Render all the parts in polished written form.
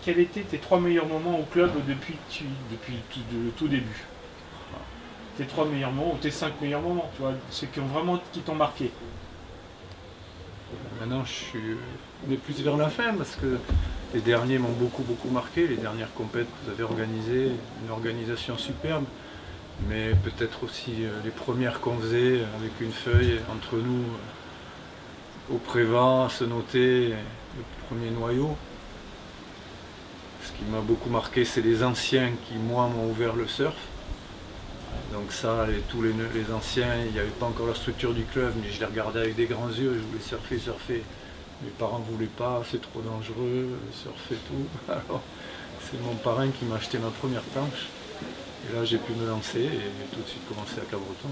quels étaient tes 3 meilleurs moments au club depuis le tout début? Tes 3 meilleurs moments ou tes 5 meilleurs moments, tu vois, ceux qui t'ont marqué. Maintenant, on est plus vers la fin parce que les derniers m'ont beaucoup marqué. Les dernières compètes que vous avez organisées, une organisation superbe, mais peut-être aussi les premières qu'on faisait avec une feuille entre nous au prévent, à se noter, le premier noyau. Ce qui m'a beaucoup marqué, c'est les anciens qui, moi, m'ont ouvert le surf. Donc ça, tous les anciens, il n'y avait pas encore la structure du club, mais je les regardais avec des grands yeux, je voulais surfer. Mes parents ne voulaient pas, c'est trop dangereux, surfer tout. Alors c'est mon parrain qui m'a acheté ma première planche. Et là j'ai pu me lancer et tout de suite commencer à Cabreton.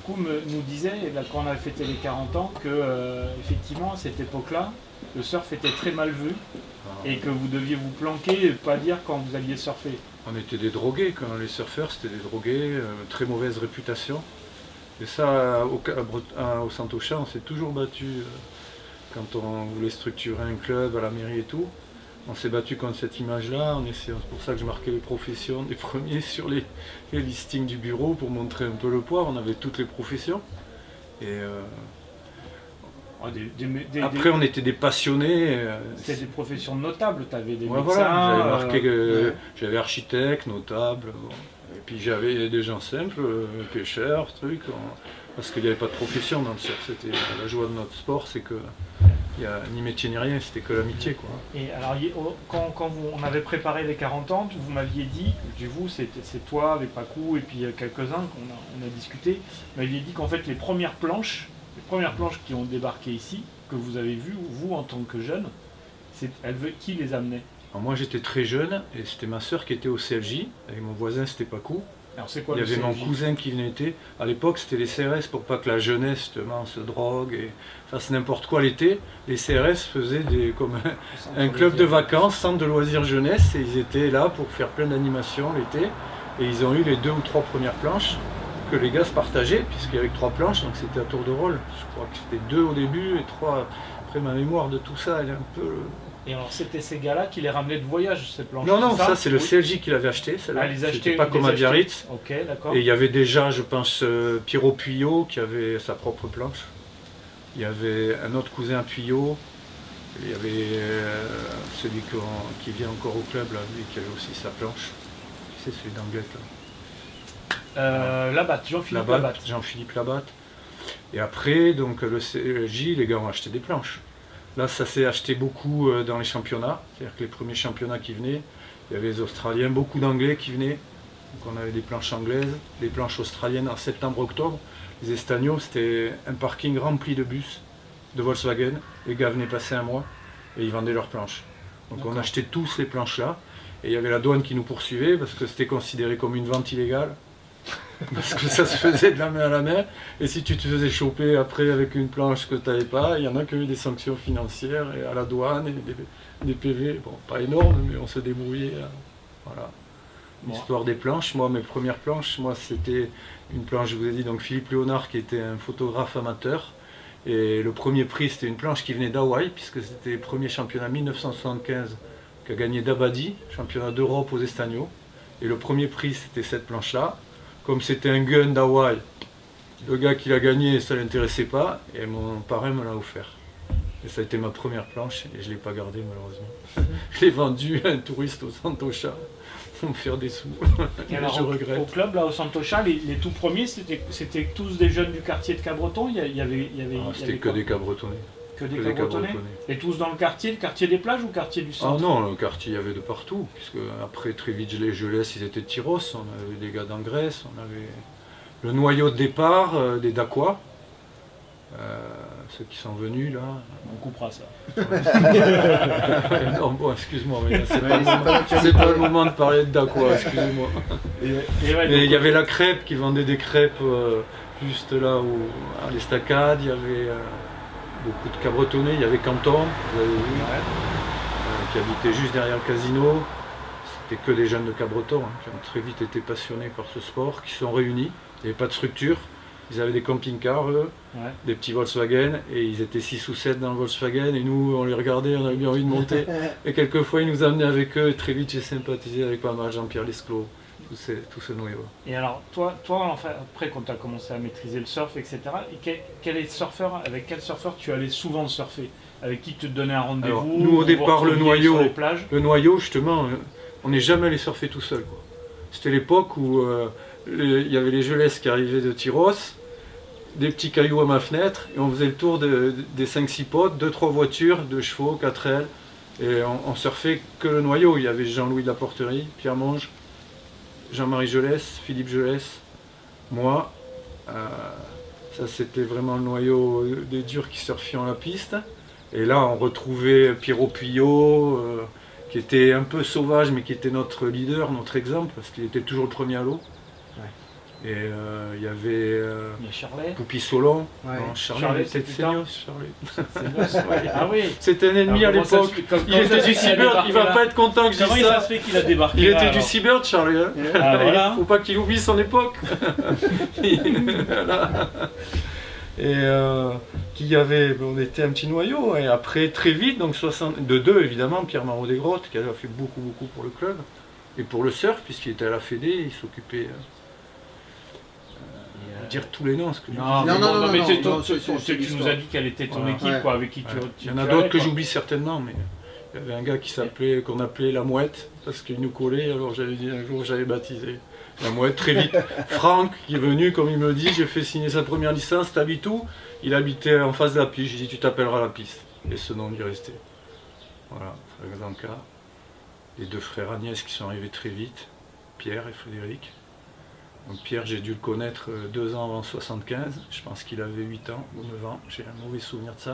Koum nous disait, là, quand on avait fêté les 40 ans, que effectivement à cette époque-là, le surf était très mal vu et que vous deviez vous planquer et pas dire quand vous alliez surfer. On était des drogués, quand les surfeurs c'était des drogués, très mauvaise réputation. Et ça, au Santocha, on s'est toujours battu quand on voulait structurer un club à la mairie et tout. On s'est battu contre cette image-là, c'est pour ça que je marquais les professions des premiers sur les listings du bureau pour montrer un peu le poids. On avait toutes les professions. Et après, on était des passionnés. C'était des professions notables, tu avais des médecins. Voilà, j'avais marqué que j'avais architecte, notable. Bon. Et puis j'avais des gens simples, pêcheurs, trucs. Parce qu'il n'y avait pas de profession dans le surf. C'était la joie de notre sport, c'est que il n'y a ni métier ni rien, c'était que l'amitié, quoi. Et alors, quand on avait préparé les 40 ans, vous m'aviez dit, c'est toi avec Pacou et puis quelques-uns qu'on a discuté, vous m'aviez dit qu'en fait les premières planches qui ont débarqué ici, que vous avez vues, vous en tant que jeune, qui les amenait? Alors moi j'étais très jeune et c'était ma soeur qui était au CLJ, avec mon voisin c'était Pacou. Alors c'est quoi Il y avait mon cousin qui venait. À l'époque c'était les CRS pour pas que la jeunesse justement se drogue et fasse n'importe quoi l'été. Les CRS faisaient comme un club de vacances, centre de loisirs jeunesse, et ils étaient là pour faire plein d'animations l'été. Et ils ont eu les 2 ou 3 premières planches que les gars se partageaient, puisqu'il y avait que 3 planches, donc c'était à tour de rôle. Je crois que c'était 2 au début et 3 après. Ma mémoire de tout ça, elle est un peu... Et alors c'était ces gars-là qui les ramenaient de voyage, ces planches? Non, ça c'est le CLJ qui l'avait acheté, c'était pas comme à Biarritz. Ok, d'accord. Et il y avait déjà, je pense, Pierrot Puyot qui avait sa propre planche. Il y avait un autre cousin à Puyot. Il y avait celui qui vient encore au club, là, lui qui avait aussi sa planche. C'est celui d'Anglette, là. Labatte, Jean-Philippe Labatte. Jean-Philippe Labatte. Et après, donc le CLJ, les gars ont acheté des planches. Là, ça s'est acheté beaucoup dans les championnats, c'est-à-dire que les premiers championnats qui venaient, il y avait les Australiens, beaucoup d'Anglais qui venaient. Donc on avait des planches anglaises, des planches australiennes en septembre-octobre. Les Estagnos, c'était un parking rempli de bus, de Volkswagen. Les gars venaient passer un mois et ils vendaient leurs planches. Donc on achetait tous ces planches-là. Et il y avait la douane qui nous poursuivait parce que c'était considéré comme une vente illégale. Parce que ça se faisait de la main à la main, et si tu te faisais choper après avec une planche que tu n'avais pas, il y en a qui ont eu des sanctions financières et à la douane et des PV, bon pas énormes, mais on se débrouillait. Voilà. L'histoire des planches, moi mes premières planches, c'était une planche, je vous ai dit, donc Philippe Léonard qui était un photographe amateur, et le premier prix c'était une planche qui venait d'Hawaï, puisque c'était le premier championnat 1975 qu'a gagné Dabadi, championnat d'Europe aux Estagnos, et le premier prix c'était cette planche-là. Comme c'était un gun d'Hawaï, le gars qui l'a gagné, ça ne l'intéressait pas, et mon parrain me l'a offert. Et ça a été ma première planche, et je ne l'ai pas gardée malheureusement. Je l'ai vendue à un touriste au Santocha, pour me faire des sous. Et alors, je regrette. Au club, là, au Santocha, les tout premiers, c'était tous des jeunes du quartier de Cabreton? C'était que des Cabretonnais. Que des Cabretonnais. Et tous dans le quartier des plages ou quartier du centre? Ah non, le quartier, il y avait de partout, puisque après très vite les Gelès, ils étaient de Tyros, on avait des gars d'Angresse, on avait le noyau de départ des Dacois, ceux qui sont venus là. On coupera ça. Non, bon, excuse-moi, mais c'est pas le moment de parler de Dacois, excusez-moi. Mais il y avait la crêpe qui vendait des crêpes juste là à l'Estacade, il y avait beaucoup de Cabretonnais, il y avait Canton, vous avez vu, qui habitait juste derrière le casino. C'était que des jeunes de Cabreton qui ont très vite été passionnés par ce sport, qui sont réunis. Il n'y avait pas de structure, Ils avaient des camping-cars, eux, des petits Volkswagen, et ils étaient 6 ou 7 dans le Volkswagen, et nous, on les regardait, on avait bien envie de monter. Et quelquefois, ils nous amenaient avec eux, et très vite, j'ai sympathisé avec pas mal Jean-Pierre Lesclos, tout ce noyau. Et alors, toi enfin, après, quand tu as commencé à maîtriser le surf, etc., avec quel surfeur tu allais souvent surfer? Avec qui tu te donnais un rendez-vous? Alors, nous, au départ, le noyau, justement, on n'est jamais allé surfer tout seul, quoi. C'était l'époque où il y avait les gelées qui arrivaient de Tyros, des petits cailloux à ma fenêtre, et on faisait le tour des 5-6 potes, 2-3 voitures, 2 chevaux, 4 ailes, et on surfait que le noyau. Il y avait Jean-Louis de la Porterie, Pierre Monge, Jean-Marie Gelès, Philippe Gelès, moi. Ça c'était vraiment le noyau des durs qui surfions la piste. Et là on retrouvait Pierrot Puyot, qui était un peu sauvage mais qui était notre leader, notre exemple, parce qu'il était toujours le premier à l'eau. Ouais. Et il y avait Poupi Solon. Ouais. Charlie c'était Seignos. Ah oui. C'était un ennemi à l'époque. Il était du Seabird, il va pas être content que je dise ça. Comment ça se fait qu'il a débarqué? Il était du Seabird, Charlie. Hein. Ah, voilà. Faut pas qu'il oublie son époque. Voilà. Et on était un petit noyau, et après très vite, donc de deux évidemment, Pierre Marot-Desgrottes, qui a fait beaucoup pour le club, et pour le surf, puisqu'il était à la Fédé, il s'occupait, dire tous les noms, ce que tu nous as dit quelle était ton équipe, quoi, avec qui tu il y en a d'autres que j'oublie certainement, mais il y avait un gars qu'on appelait La Mouette, parce qu'il nous collait, alors j'avais dit un jour, j'avais baptisé La Mouette, très vite. Franck, qui est venu, comme il me dit, j'ai fait signer sa première licence, t'habites où? Il habitait en face de la piste, j'ai dit tu t'appelleras La Piste. Et ce nom lui est resté. Voilà, Frère Zanka. Les 2 frères Agnès qui sont arrivés très vite, Pierre et Frédéric. Donc Pierre, j'ai dû le connaître 2 ans avant 75, je pense qu'il avait 8 ans ou 9 ans, j'ai un mauvais souvenir de ça.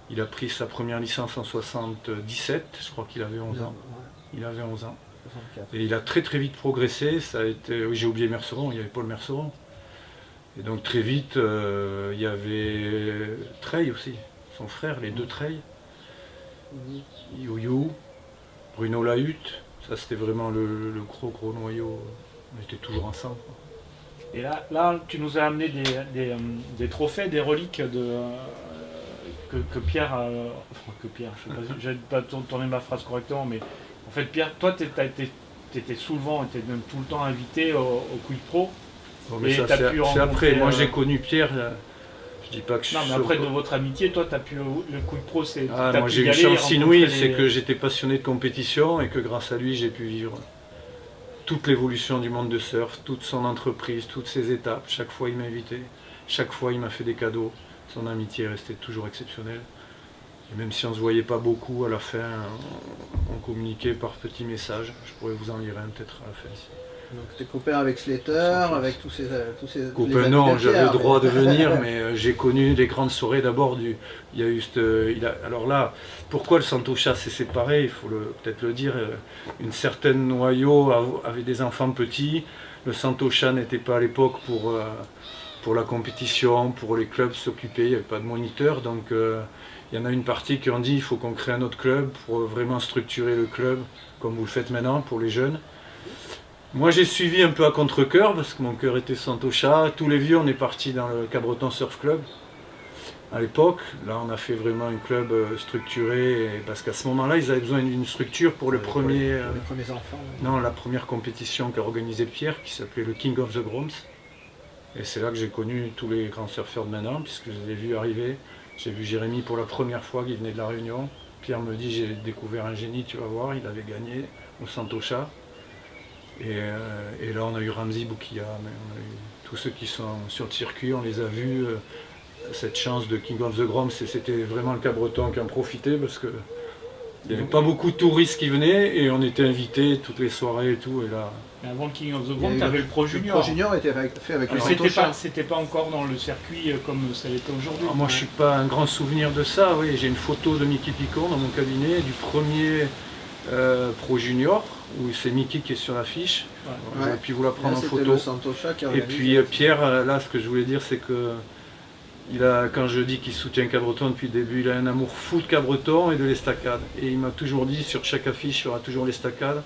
Il a pris sa première licence en 77, je crois qu'il avait 11 ans. Il avait 11 ans. Et il a très vite progressé, ça a été, oui, j'ai oublié Merceron, il y avait Paul Merceron. Et donc très vite, il y avait Treille aussi, son frère, les 2 Treille. You, Bruno Lahutte, ça c'était vraiment le gros noyau, on était toujours ensemble. Et là tu nous as amené des trophées, des reliques que Pierre, je ne sais pas tourner ma phrase correctement, mais en fait Pierre, toi tu étais souvent, tu étais même tout le temps invité au Quick Pro. Bon, mais ça, c'est après, moi j'ai connu Pierre, je dis pas que je suis... Non mais après de votre amitié, toi tu as pu, le Quick Pro c'est... moi j'ai une chance inouïe, c'est que j'étais passionné de compétition et que grâce à lui j'ai pu vivre toute l'évolution du monde de surf, toute son entreprise, toutes ses étapes. Chaque fois il m'invitait, chaque fois il m'a fait des cadeaux. Son amitié restait toujours exceptionnelle. Et même si on ne se voyait pas beaucoup, à la fin, on communiquait par petits messages. Je pourrais vous en lire un peut-être à la fin. Donc tu es copain avec Slater, avec tous ces copain, non, j'avais le droit de venir, mais j'ai connu les grandes soirées d'abord. Alors là, pourquoi le Santosha s'est séparé? Il faut peut-être le dire. Une certaine noyau avait des enfants petits. Le Santosha n'était pas à l'époque pour la compétition, pour les clubs s'occuper, il n'y avait pas de moniteur. Donc il y en a une partie qui ont dit il faut qu'on crée un autre club pour vraiment structurer le club, comme vous le faites maintenant pour les jeunes. Moi j'ai suivi un peu à contre-cœur parce que mon cœur était Santosha. Tous les vieux, on est partis dans le Cabreton Surf Club à l'époque. Là on a fait vraiment un club structuré parce qu'à ce moment-là ils avaient besoin d'une structure pour les premiers enfants. Non, la première compétition qu'a organisée Pierre qui s'appelait le King of the Groms. Et c'est là que j'ai connu tous les grands surfeurs de maintenant puisque je les ai vus arriver. J'ai vu Jérémy pour la première fois qui venait de la Réunion. Pierre me dit j'ai découvert un génie, tu vas voir, il avait gagné au Santosha. Et là on a eu Ramzi Boukia, mais on a eu tous ceux qui sont sur le circuit, on les a vus, cette chance de King of the Groms, c'était vraiment le Cabreton qui en profitait parce que il n'y avait pas beaucoup de touristes qui venaient et on était invités toutes les soirées et tout. Et là... Mais avant le King of the Groms, tu avais le Pro Junior. Le Pro Junior était fait avec le Santosha. C'était pas encore dans le circuit comme ça l'était aujourd'hui. Moi je suis pas un grand souvenir de ça, oui. J'ai une photo de Mickey Picon dans mon cabinet du premier Pro Junior, où c'est Mickey qui est sur l'affiche. Ouais. J'aurais pu vous la prendre en photo. Et puis Pierre, là ce que je voulais dire c'est que quand je dis qu'il soutient Cabreton depuis le début, il a un amour fou de Cabreton et de l'estacade. Et il m'a toujours dit sur chaque affiche il y aura toujours l'estacade.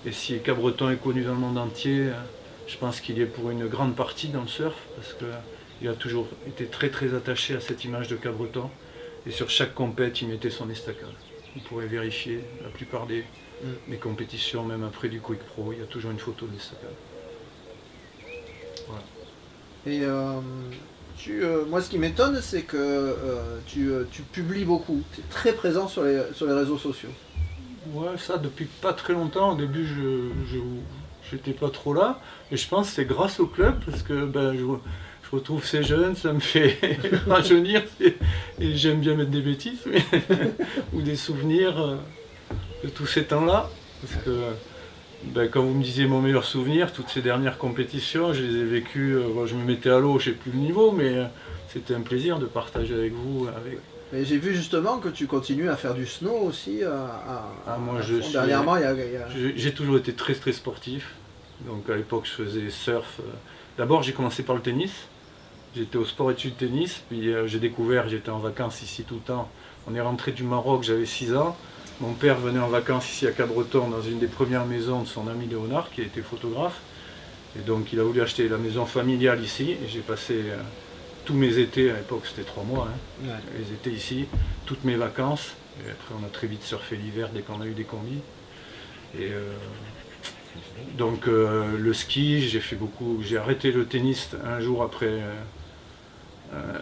Et si Cabreton est connu dans le monde entier, je pense qu'il y est pour une grande partie dans le surf, parce il a toujours été très très attaché à cette image de Cabreton. Et sur chaque compète, il mettait son estacade. Vous pourrez vérifier, la plupart des compétitions, même après du Quick Pro, il y a toujours une photo de l'estacade. Voilà. Et moi, ce qui m'étonne, c'est que tu publies beaucoup. Tu es très présent sur les réseaux sociaux. Ouais, ça depuis pas très longtemps. Au début, je n'étais pas trop là. Et je pense que c'est grâce au club, parce que je retrouve ces jeunes, ça me fait rajeunir. Et j'aime bien mettre des bêtises, ou des souvenirs de tous ces temps-là. Parce que quand vous me disiez mon meilleur souvenir, toutes ces dernières compétitions, je les ai vécues. Je me mettais à l'eau, je ne sais plus le niveau, mais c'était un plaisir de partager avec vous. Et j'ai vu justement que tu continues à faire du snow aussi. Dernièrement, j'ai toujours été très très sportif. Donc à l'époque, je faisais surf. D'abord, j'ai commencé par le tennis. J'étais au sport-études tennis, puis j'ai découvert, j'étais en vacances ici tout le temps. On est rentré du Maroc, j'avais 6 ans. Mon père venait en vacances ici à Cabreton, dans une des premières maisons de son ami Léonard, qui était photographe. Et donc il a voulu acheter la maison familiale ici, et j'ai passé tous mes étés, à l'époque c'était 3 mois, les étés ici, toutes mes vacances. Et après on a très vite surfé l'hiver dès qu'on a eu des combis. Et donc le ski, j'ai arrêté le tennis un jour après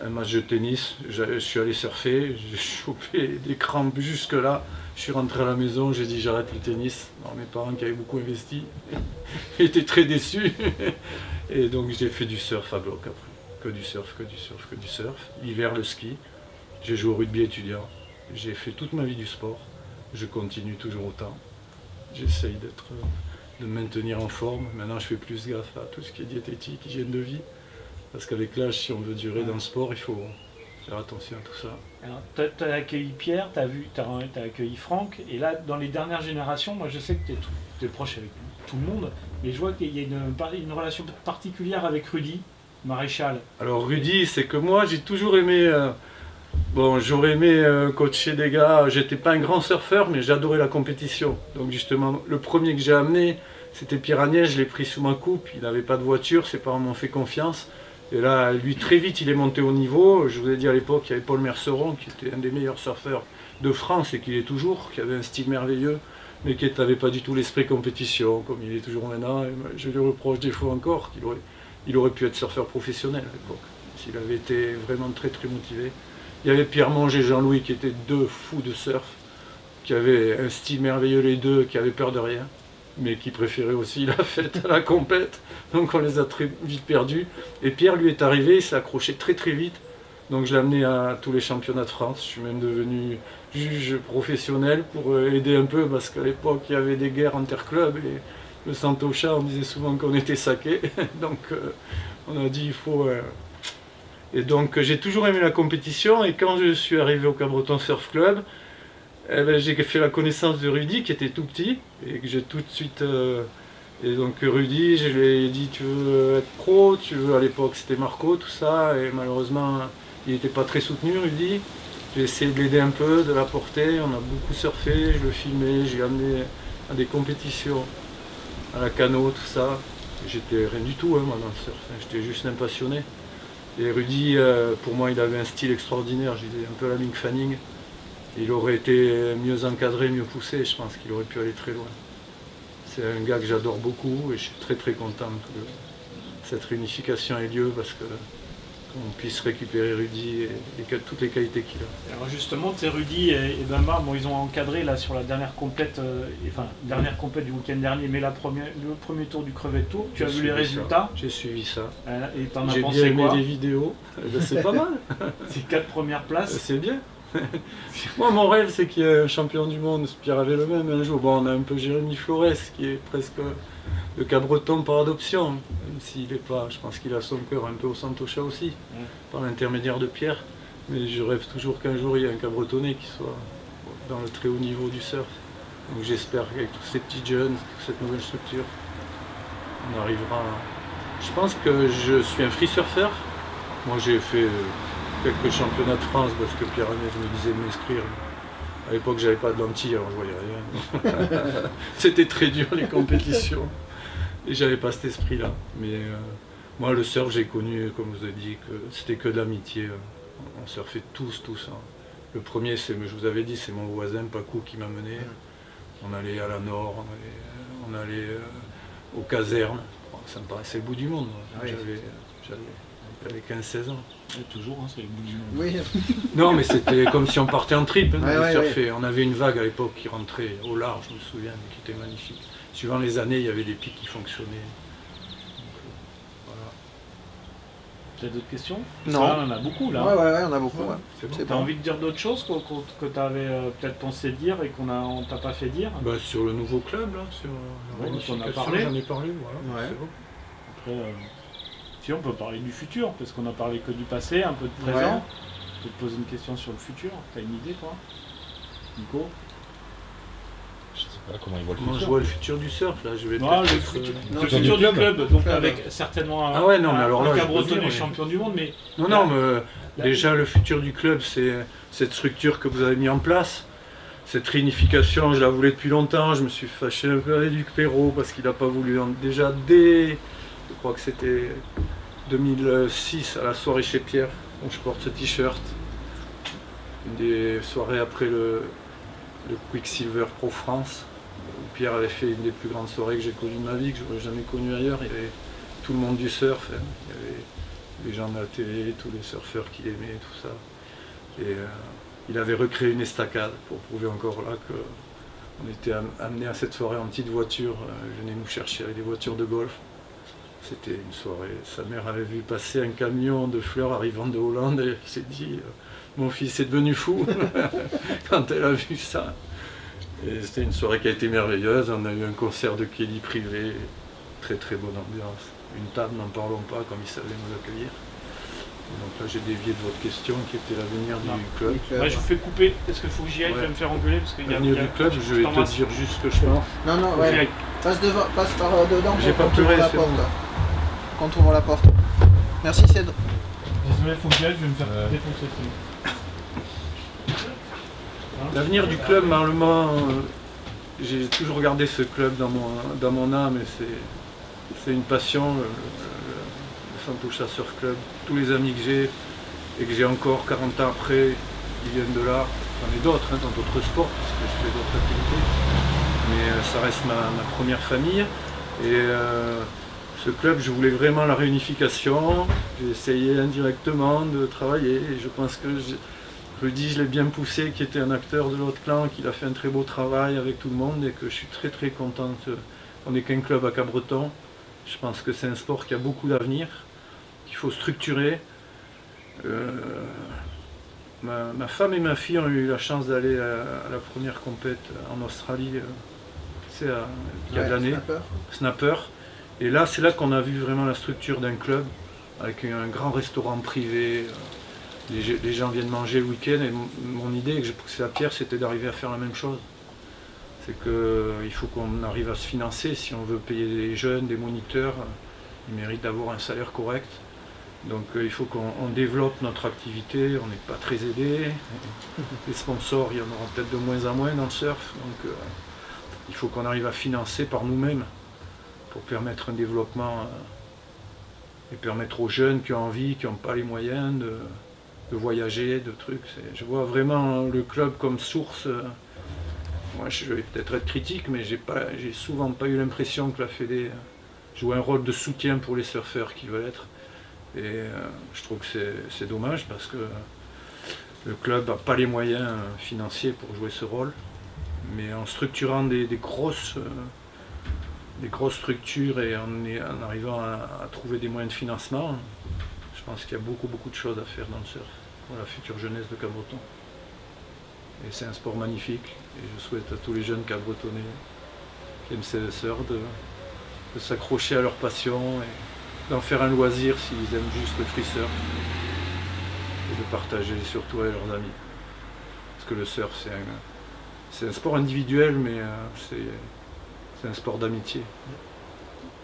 un match de tennis. Je suis allé surfer, j'ai chopé des crampes jusque là. Je suis rentré à la maison, j'ai dit j'arrête le tennis. Alors, mes parents qui avaient beaucoup investi étaient très déçus. Et donc j'ai fait du surf à bloc après. Que du surf, que du surf, que du surf. L'hiver, le ski. J'ai joué au rugby étudiant. J'ai fait toute ma vie du sport. Je continue toujours autant. J'essaye de me maintenir en forme. Maintenant, je fais plus gaffe à tout ce qui est diététique, hygiène de vie. Parce qu'avec l'âge, si on veut durer dans le sport, il faut faire attention à tout ça. Alors, tu as accueilli Pierre, tu as accueilli Franck, et là, dans les dernières générations, moi je sais que tu es proche avec tout le monde, mais je vois qu'il y a une relation particulière avec Rudy Maréchal. Alors Rudy, c'est que moi, j'ai toujours aimé... j'aurais aimé coacher des gars, j'étais pas un grand surfeur, mais j'adorais la compétition. Donc justement, le premier que j'ai amené, c'était Pierre Agnès, je l'ai pris sous ma coupe, il n'avait pas de voiture, ses parents m'ont fait confiance. Et là, lui, très vite, il est monté au niveau. Je vous ai dit à l'époque, il y avait Paul Merceron, qui était un des meilleurs surfeurs de France, et qui l'est toujours, qui avait un style merveilleux, mais qui n'avait pas du tout l'esprit compétition, comme il est toujours maintenant. Et je lui reproche des fois encore qu'il aurait pu être surfeur professionnel à l'époque, s'il avait été vraiment très très motivé. Il y avait Pierre Monge et Jean-Louis, qui étaient deux fous de surf, qui avaient un style merveilleux les deux, qui avaient peur de rien, mais qui préférait aussi la fête à la compète, donc on les a très vite perdus. Et Pierre lui est arrivé, il s'est accroché très très vite, donc je l'ai amené à tous les championnats de France. Je suis même devenu juge professionnel pour aider un peu, parce qu'à l'époque il y avait des guerres interclubs, et le Santocha, on disait souvent qu'on était saqué, donc on a dit il faut... Et donc j'ai toujours aimé la compétition, et quand je suis arrivé au Cabreton Surf Club, j'ai fait la connaissance de Rudy qui était tout petit, et que j'ai tout de suite... et donc Rudy, je lui ai dit tu veux être pro, tu veux, à l'époque c'était Marco, tout ça, et malheureusement il n'était pas très soutenu Rudy. J'ai essayé de l'aider un peu, de l'apporter, on a beaucoup surfé, je le filmais, j'ai amené à des compétitions, à la cano, tout ça. J'étais rien du tout moi dans le surf, j'étais juste un passionné. Et Rudy, pour moi il avait un style extraordinaire, j'étais un peu la Mick Fanning. Il aurait été mieux encadré, mieux poussé, je pense qu'il aurait pu aller très loin. C'est un gars que j'adore beaucoup, et je suis très très content que cette réunification ait lieu, parce qu'on puisse récupérer Rudy et toutes les qualités qu'il a. Alors justement, Rudy et Bambar, ils ont encadré là sur la dernière compète, dernière compète du week-end dernier, mais le premier tour du Crevet Tour. Tu as vu les résultats? J'ai suivi ça. Et t'en as J'ai pensé bien aimé quoi? les vidéos. C'est pas mal. C'est 4 premières places. C'est bien. Moi, mon rêve, c'est qu'il y ait un champion du monde. Pierre avait le même un jour. Bon, on a un peu Jérémy Flores, qui est presque le Cabreton par adoption, même s'il n'est pas, je pense qu'il a son cœur un peu au Santocha aussi, par l'intermédiaire de Pierre. Mais je rêve toujours qu'un jour, il y ait un Cabretonais qui soit dans le très haut niveau du surf. Donc j'espère qu'avec tous ces petits jeunes, toute cette nouvelle structure, on arrivera à... Je pense que je suis un free surfer. Moi, j'ai fait... quelques championnats de France, parce que Pierre Agnès me disait de m'inscrire. À l'époque, j'avais pas de lentilles, alors je voyais rien. C'était très dur les compétitions, et j'avais pas cet esprit-là. Mais Moi, le surf, j'ai connu, comme je vous ai dit, que c'était que de l'amitié. On surfait tous. Hein. Le premier, je vous avais dit, c'est mon voisin, Pacou, qui m'a mené. On allait à la Nord, on allait aux casernes. Bon, ça me paraissait le bout du monde. Oui. J'avais 15-16 ans. Et toujours, hein, c'est le bout du monde. Oui, Non, mais c'était comme si on partait en trip. Hein, Ouais, on ouais, surfait. On avait une vague à l'époque qui rentrait au large, je me souviens, qui était magnifique. Suivant les années, il y avait des pics qui fonctionnaient. Voilà. Tu as d'autres questions? Non. Ça, on en a beaucoup là. ouais, on a beaucoup. Ouais. C'est bon. C'est T'as bon. envie de dire d'autres choses que tu avais peut-être pensé dire et on t'a pas fait dire? Bah, sur le nouveau club, là, sur la Ouais, dont on a réunification, parlé. j'en ai parlé, voilà. Ouais. C'est bon. Après, si on peut parler du futur, parce qu'on a parlé que du passé, un peu de présent. Ouais. Je vais te poser une question sur le futur. T'as une idée, toi, Nico? Je sais pas comment ils voient le Moi, je futur. vois le futur du surf, là, je vais Non, le peut-être futur, non, le futur futur du du club. club, donc Club. avec certainement Ah ouais, non, mais alors là, un je peux Cabreton dire, est oui. champion du monde, mais Non, mais Là- déjà le futur du club, c'est cette structure que vous avez mis en place. Cette réunification, je la voulais depuis longtemps. Je me suis fâché un peu avec Luc Perrault parce qu'il n'a pas voulu. Déjà dès, je crois que c'était 2006, à la soirée chez Pierre, où je porte ce t-shirt. Une des soirées après le Quicksilver Pro France, où Pierre avait fait une des plus grandes soirées que j'ai connues de ma vie, que j'aurais jamais connues ailleurs. Il y avait tout le monde du surf, hein. Il y avait les gens de la télé, tous les surfeurs qu'il aimait, tout ça. Et il avait recréé une estacade pour prouver encore là qu'on était amené à cette soirée en petite voiture. Il venait nous chercher avec des voitures de golf. C'était une soirée. Sa mère avait vu passer un camion de fleurs arrivant de Hollande et elle s'est dit mon fils est devenu fou quand elle a vu ça. Et c'était une soirée qui a été merveilleuse. On a eu un concert de Kelly privé, très très bonne ambiance. Une table, n'en parlons pas, comme il savait nous accueillir. Donc là, j'ai dévié de votre question qui était l'avenir Non. du club. moi je vous fais couper. Est-ce qu'il faut que j'y aille? Je vais me faire engueuler parce qu'il y a. L'avenir du club, je vais te t'embrasse. dire juste ce que je pense. Non, non, Faut que j'y ouais. aille. Passe par dedans J'ai pas quand on ouvre pleuré, la c'est porte. bon. Là. Quand on ouvre la porte. Merci Céd. Désolé, faut que j'y aille, je vais me faire Ouais. défoncer. L'avenir du club, normalement, j'ai toujours gardé ce club dans mon âme et c'est une passion, le Santoucha Surf Club. Tous les amis que j'ai et que j'ai encore 40 ans après, ils viennent de là. J'en ai d'autres, hein, dans d'autres sports, parce que je fais d'autres activités. Mais ça reste ma première famille. Et ce club, je voulais vraiment la réunification. J'ai essayé indirectement de travailler et je pense que Rudy, je l'ai bien poussé, qui était un acteur de l'autre clan, qu'il a fait un très beau travail avec tout le monde et que je suis très très contente. On n'est qu'un club à Cabreton. Je pense que c'est un sport qui a beaucoup d'avenir, qu'il faut structurer. Ma femme et ma fille ont eu la chance d'aller à la première compète en Australie, c'est il y a de l'année, Snapper. Et là, c'est là qu'on a vu vraiment la structure d'un club, avec un grand restaurant privé. Les gens viennent manger le week-end et mon idée que j'ai poussée à Pierre, c'était d'arriver à faire la même chose. C'est qu'il faut qu'on arrive à se financer si on veut payer des jeunes, des moniteurs. Ils méritent d'avoir un salaire correct. Donc il faut qu'on développe notre activité, on n'est pas très aidé. Les sponsors, il y en aura peut-être de moins en moins dans le surf. Donc il faut qu'on arrive à financer par nous-mêmes pour permettre un développement et permettre aux jeunes qui ont envie, qui n'ont pas les moyens de voyager, de trucs. Je vois vraiment le club comme source. Moi, je vais peut-être être critique, mais j'ai souvent pas eu l'impression que la Fédé joue un rôle de soutien pour les surfeurs qui veulent être. Et je trouve que c'est dommage parce que le club n'a pas les moyens financiers pour jouer ce rôle. Mais en structurant des grosses structures et en arrivant à trouver des moyens de financement, je pense qu'il y a beaucoup de choses à faire dans le surf pour la future jeunesse de Cabreton. Et c'est un sport magnifique et je souhaite à tous les jeunes Cabretonnais qui aiment ces surf de s'accrocher à leur passion et d'en faire un loisir s'ils aiment juste le free surf et de partager surtout avec leurs amis. Parce que le surf c'est un sport individuel mais c'est un sport d'amitié.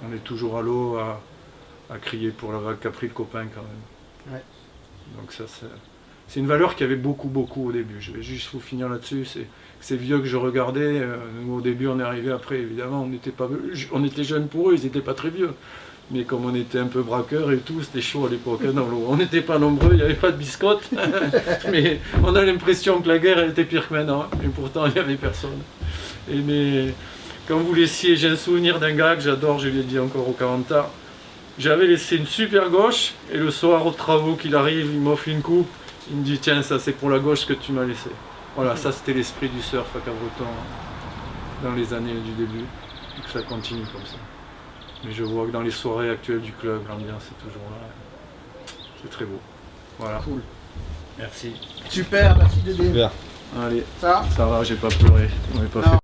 On est toujours à l'eau à crier pour la vague qu'a pris le copain quand même. Ouais. Donc ça c'est une valeur qui avait beaucoup au début. Je vais juste vous finir là-dessus. C'est vieux que je regardais. Nous au début on est arrivé après évidemment on était jeunes pour eux, ils n'étaient pas très vieux. Mais comme on était un peu braqueurs et tout, c'était chaud à l'époque dans l'eau. On n'était pas nombreux, il n'y avait pas de biscottes. Mais on a l'impression que la guerre elle était pire que maintenant. Et pourtant, il n'y avait personne. Mais quand vous laissiez, j'ai un souvenir d'un gars que j'adore, je lui ai dit encore au 40 ans. J'avais laissé une super gauche et le soir aux travaux qu'il arrive, il m'offre une coupe. Il me dit tiens, ça c'est pour la gauche que tu m'as laissé. Voilà, ça c'était l'esprit du surf à Cabreton dans les années du début. Et que ça continue comme ça. Mais je vois que dans les soirées actuelles du club, l'ambiance est toujours là. C'est très beau. Voilà. Cool. Merci. Super, merci Dédé. Super. Allez, Ça ça va, j'ai pas pleuré. On n'avait pas Non.